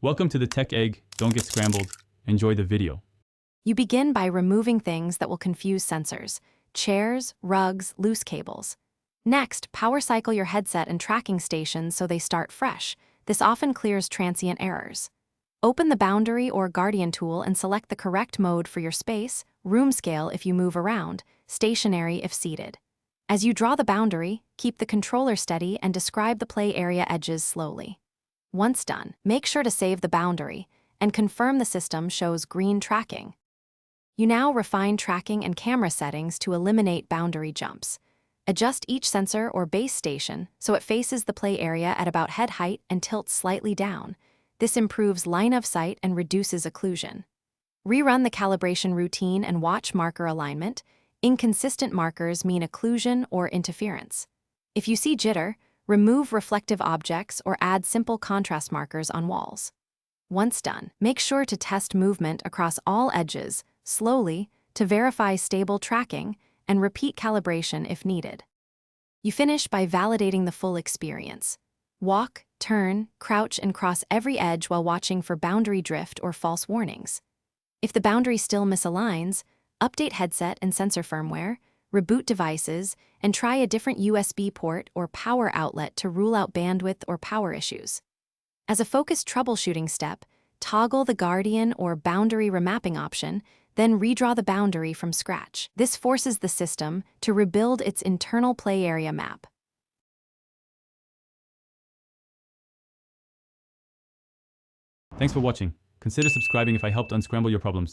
Welcome to the Tech Egg. Don't get scrambled. Enjoy the video. You begin by removing things that will confuse sensors: chairs, rugs, loose cables. Next, power cycle your headset and tracking stations so they start fresh. This often clears transient errors. Open the boundary or guardian tool and select the correct mode for your space: room scale if you move around, stationary if seated. As you draw the boundary, keep the controller steady and describe the play area edges slowly. Once done, make sure to save the boundary and confirm the system shows green tracking. You now refine tracking and camera settings to eliminate boundary jumps. Adjust each sensor or base station so it faces the play area at about head height and tilts slightly down. This improves line of sight and reduces occlusion. Rerun the calibration routine and watch marker alignment. Inconsistent markers mean occlusion or interference. If you see jitter, remove reflective objects or add simple contrast markers on walls. Once done, make sure to test movement across all edges, slowly, to verify stable tracking, and repeat calibration if needed. You finish by validating the full experience. Walk, turn, crouch, and cross every edge while watching for boundary drift or false warnings. If the boundary still misaligns, update headset and sensor firmware, reboot devices, and try a different USB port or power outlet to rule out bandwidth or power issues. As a focused troubleshooting step, toggle the guardian or boundary remapping option, then redraw the boundary from scratch. This forces the system to rebuild its internal play area map. Thanks for watching. Consider subscribing if I helped unscramble your problems.